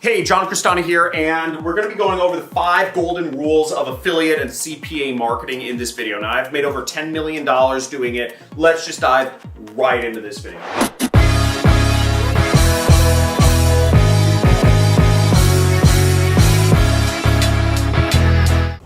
Hey, John Crestani here, and we're gonna be going over the 5 golden rules of affiliate and CPA marketing in this video. Now, I've made over $10 million doing it. Let's just dive right into this video.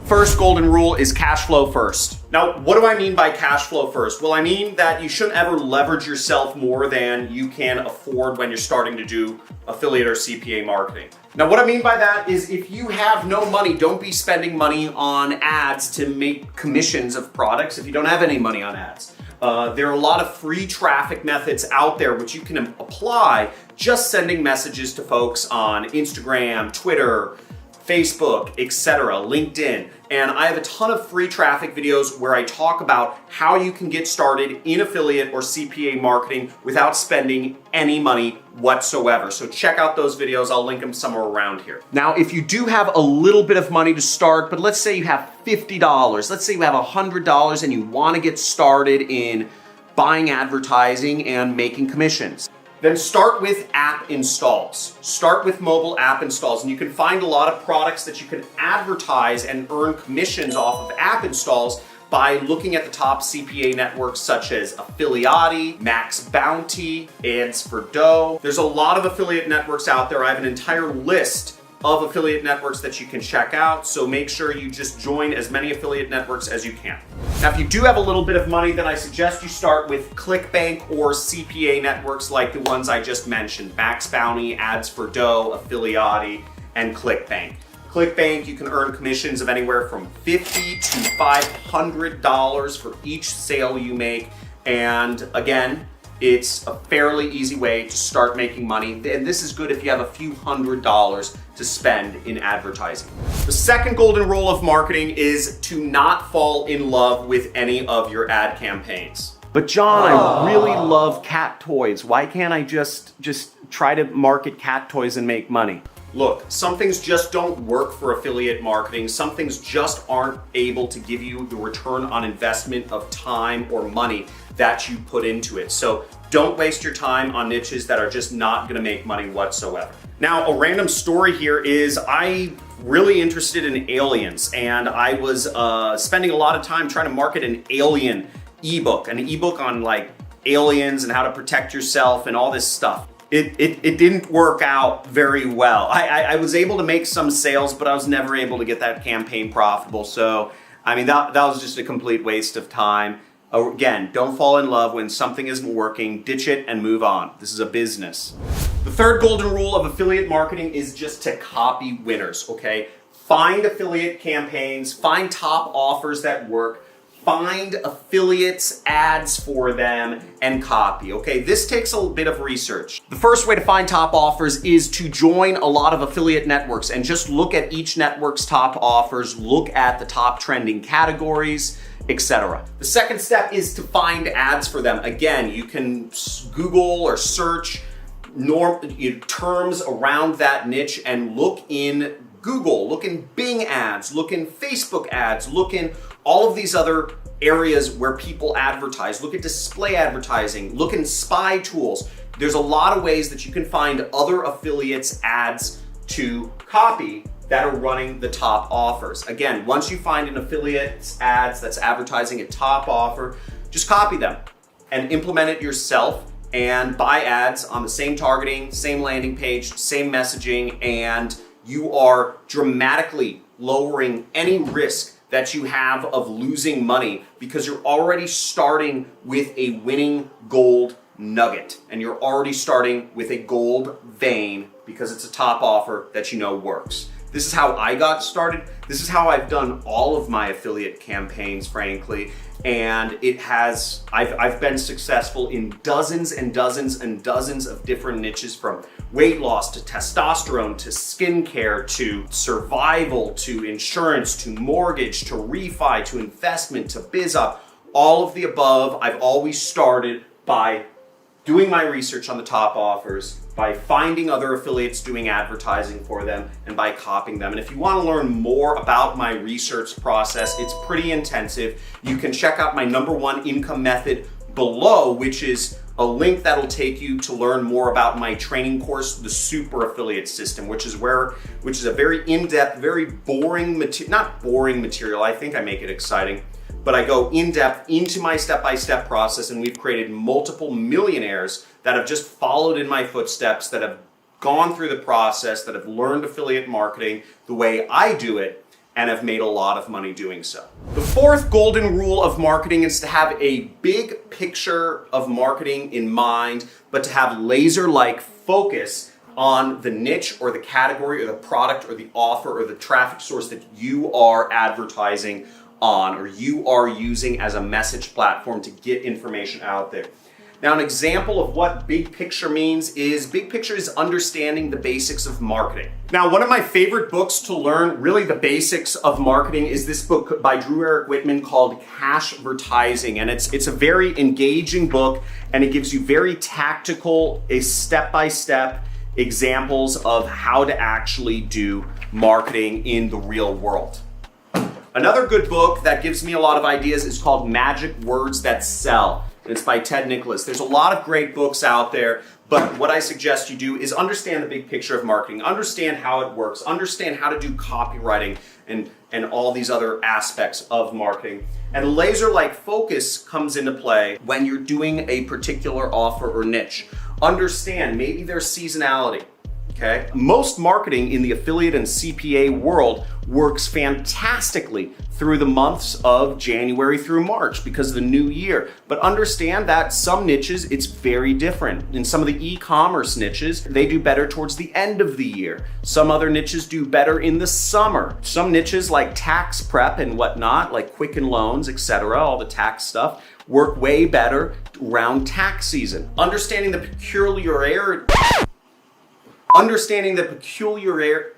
First golden rule is cash flow first. Now, what do I mean by cash flow first? Well, I mean that you shouldn't ever leverage yourself more than you can afford when you're starting to do affiliate or CPA marketing. Now, what I mean by that is if you have no money, don't be spending money on ads to make commissions of products if you don't have any money on ads. There are a lot of free traffic methods out there which you can apply just sending messages to folks on Instagram, Twitter, Facebook, etc., LinkedIn. And I have a ton of free traffic videos where I talk about how you can get started in affiliate or CPA marketing without spending any money whatsoever. So check out those videos. I'll link them somewhere around here. Now, if you do have a little bit of money to start, but let's say you have $50, let's say you have $100 and you want to get started in buying advertising and making commissions. Then start with app installs. Start with mobile app installs, and you can find a lot of products that you can advertise and earn commissions off of app installs by looking at the top CPA networks such as Affiliati, Max Bounty, Ads for Dough. There's a lot of affiliate networks out there. I have an entire list of affiliate networks that you can check out, so make sure you just join as many affiliate networks as you can. Now, if you do have a little bit of money, then I suggest you start with ClickBank or CPA networks like the ones I just mentioned, Max Bounty, Ads for Dough, Affiliati, and ClickBank. ClickBank, you can earn commissions of anywhere from $50 to $500 for each sale you make, and again, it's a fairly easy way to start making money, and this is good if you have a few $100s to spend in advertising. The second golden rule of marketing is to not fall in love with any of your ad campaigns. But John, I really love cat toys. Why can't I just try to market cat toys and make money? Look, some things just don't work for affiliate marketing. Some things just aren't able to give you the return on investment of time or money that you put into it. So don't waste your time on niches that are just not gonna make money whatsoever. Now, a random story here is I'm really interested in aliens, and I was spending a lot of time trying to market an alien ebook, on like aliens and how to protect yourself and all this stuff. It didn't work out very well. I was able to make some sales, but I was never able to get that campaign profitable. So, I mean, that was just a complete waste of time. Again, don't fall in love when something isn't working, ditch it and move on. This is a business. The third golden rule of affiliate marketing is just to copy winners, okay? Find affiliate campaigns, find top offers that work, find affiliates ads for them and copy, okay? This takes a bit of research. The first way to find top offers is to join a lot of affiliate networks and just look at each network's top offers, look at the top trending categories, etc. The second step is to find ads for them. Again, you can Google or search terms around that niche and look in Google, look in Bing ads, look in Facebook ads, look in all of these other areas where people advertise. Look at display advertising, look in spy tools. There's a lot of ways that you can find other affiliates ads to copy that are running the top offers. Again, once you find an affiliate's ads that's advertising a top offer, just copy them and implement it yourself and buy ads on the same targeting, same landing page, same messaging, and you are dramatically lowering any risk that you have of losing money because you're already starting with a winning gold nugget and you're already starting with a gold vein because it's a top offer that you know works. This is how I got started. This is how I've done all of my affiliate campaigns, frankly. And I've been successful in dozens and dozens and dozens of different niches, from weight loss to testosterone to skincare to survival to insurance to mortgage to refi to investment to biz up. All of the above. I've always started by doing my research on the top offers, by finding other affiliates doing advertising for them, and by copying them. And if you want to learn more about my research process, it's pretty intensive. You can check out my #1 income method below, which is a link that'll take you to learn more about my training course, the Super Affiliate System, which is a very in-depth, very boring not boring material. I think I make it exciting, but I go in-depth into my step-by-step process, and we've created multiple millionaires that have just followed in my footsteps, that have gone through the process, that have learned affiliate marketing the way I do it, and have made a lot of money doing so. The fourth golden rule of marketing is to have a big picture of marketing in mind, but to have laser-like focus on the niche or the category or the product or the offer or the traffic source that you are advertising on, or you are using as a message platform to get information out there. Now, an example of what big picture means is, big picture is understanding the basics of marketing. Now, one of my favorite books to learn really the basics of marketing is this book by Drew Eric Whitman called Cashvertising. And it's a very engaging book, and it gives you very tactical, step-by-step examples of how to actually do marketing in the real world. Another good book that gives me a lot of ideas is called Magic Words That Sell. And it's by Ted Nicholas. There's a lot of great books out there, but what I suggest you do is understand the big picture of marketing, understand how it works, understand how to do copywriting and all these other aspects of marketing. And laser-like focus comes into play when you're doing a particular offer or niche. Understand, maybe there's seasonality. Okay? Most marketing in the affiliate and CPA world works fantastically through the months of January through March because of the new year. But understand that some niches, it's very different. In some of the e-commerce niches, they do better towards the end of the year. Some other niches do better in the summer. Some niches like tax prep and whatnot, like Quicken Loans, etc., all the tax stuff, work way better around tax season. Understanding the peculiar Understanding the peculiarities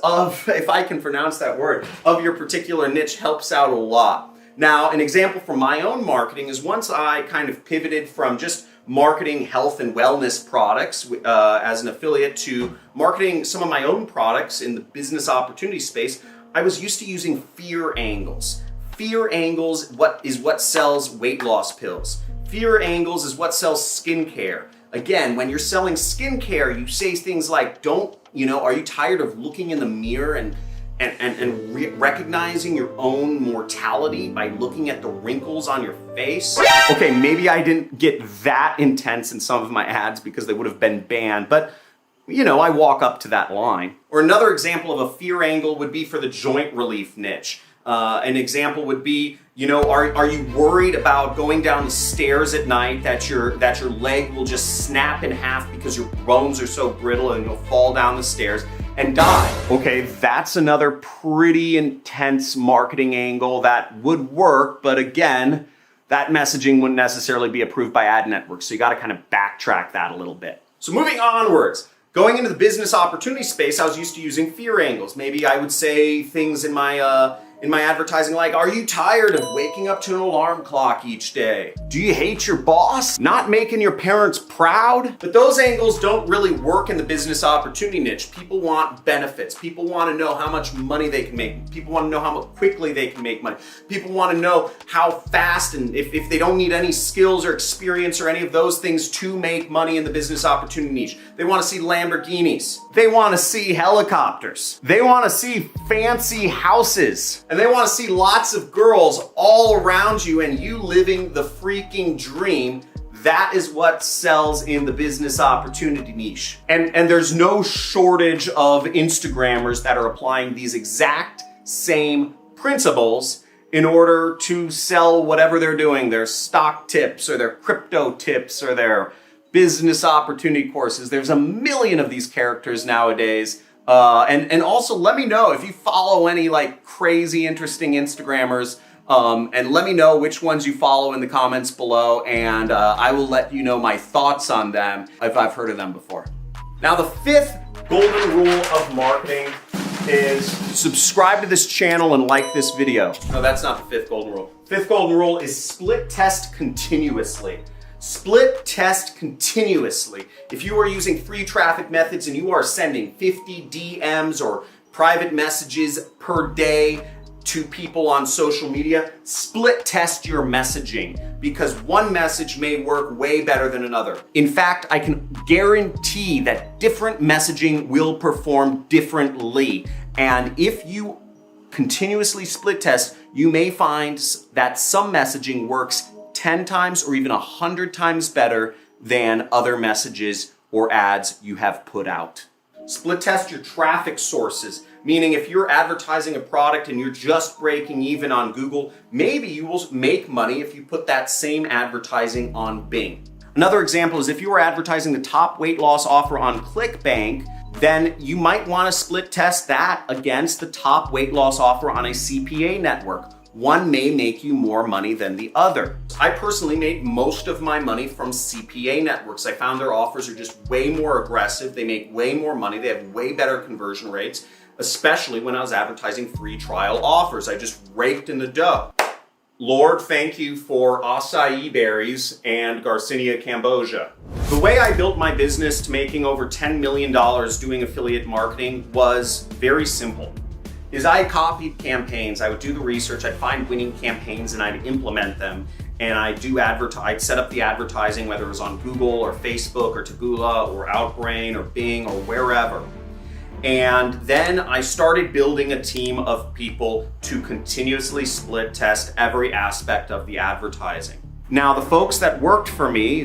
of, if I can pronounce that word, of your particular niche helps out a lot. Now, an example from my own marketing is once I kind of pivoted from just marketing health and wellness products as an affiliate to marketing some of my own products in the business opportunity space, I was used to using fear angles. Fear angles is what sells weight loss pills. Fear angles is what sells skincare. Again, when you're selling skincare, you say things like, are you tired of looking in the mirror and recognizing your own mortality by looking at the wrinkles on your face? Okay, maybe I didn't get that intense in some of my ads because they would have been banned, but I walk up to that line. Or another example of a fear angle would be for the joint relief niche. An example would be, are you worried about going down the stairs at night that your leg will just snap in half because your bones are so brittle and you'll fall down the stairs and die? Okay, that's another pretty intense marketing angle that would work, but again, that messaging wouldn't necessarily be approved by ad networks, so you gotta kind of backtrack that a little bit. So moving onwards, going into the business opportunity space, I was used to using fear angles. Maybe I would say things in my advertising like, are you tired of waking up to an alarm clock each day? Do you hate your boss? Not making your parents proud? But those angles don't really work in the business opportunity niche. People want benefits. People want to know how much money they can make. People want to know how quickly they can make money. People want to know how fast, and if they don't need any skills or experience or any of those things to make money in the business opportunity niche. They want to see Lamborghinis. They want to see helicopters. They want to see fancy houses. And they want to see lots of girls all around you and you living the freaking dream. That is what sells in the business opportunity niche. And there's no shortage of Instagrammers that are applying these exact same principles in order to sell whatever they're doing, their stock tips or their crypto tips or their business opportunity courses. There's a million of these characters nowadays. And also let me know if you follow any like crazy interesting Instagrammers, and let me know which ones you follow in the comments below, and I will let you know my thoughts on them if I've heard of them before. Now, the fifth golden rule of marketing is subscribe to this channel and like this video. No, that's not the fifth golden rule. Fifth golden rule is split test continuously. Split test continuously. If you are using free traffic methods and you are sending 50 DMs or private messages per day to people on social media, split test your messaging because one message may work way better than another. In fact, I can guarantee that different messaging will perform differently. And if you continuously split test, you may find that some messaging works 10 times or even 100 times better than other messages or ads you have put out. Split test your traffic sources, meaning if you're advertising a product and you're just breaking even on Google, maybe you will make money if you put that same advertising on Bing. Another example is if you were advertising the top weight loss offer on ClickBank, then you might want to split test that against the top weight loss offer on a CPA network. One may make you more money than the other. I personally made most of my money from CPA networks. I found their offers are just way more aggressive. They make way more money. They have way better conversion rates, especially when I was advertising free trial offers. I just raked in the dough. Lord, thank you for acai berries and Garcinia cambogia. The way I built my business to making over $10 million doing affiliate marketing was very simple. I copied campaigns, I would do the research, I'd find winning campaigns and I'd implement them. And I'd set up the advertising, whether it was on Google or Facebook or Taboola or Outbrain or Bing or wherever. And then I started building a team of people to continuously split test every aspect of the advertising. Now, the folks that worked for me,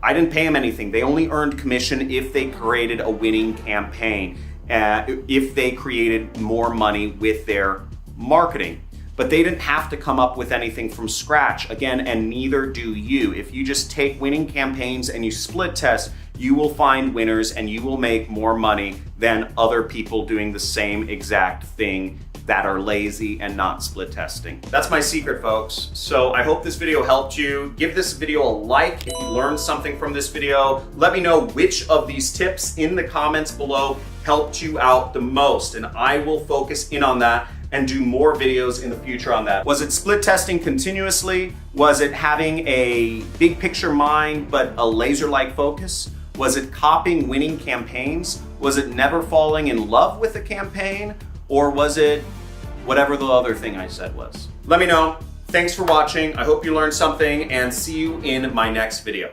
I didn't pay them anything. They only earned commission if they created a winning campaign, if they created more money with their marketing. But they didn't have to come up with anything from scratch. Again, and neither do you. If you just take winning campaigns and you split test, you will find winners and you will make more money than other people doing the same exact thing that are lazy and not split testing. That's my secret, folks. So I hope this video helped you. Give this video a like if you learned something from this video. Let me know which of these tips in the comments below helped you out the most, and I will focus in on that and do more videos in the future on that. Was it split testing continuously? Was it having a big picture mind but a laser-like focus? Was it copying winning campaigns? Was it never falling in love with a campaign? Or was it whatever the other thing I said was? Let me know. Thanks for watching. I hope you learned something and see you in my next video.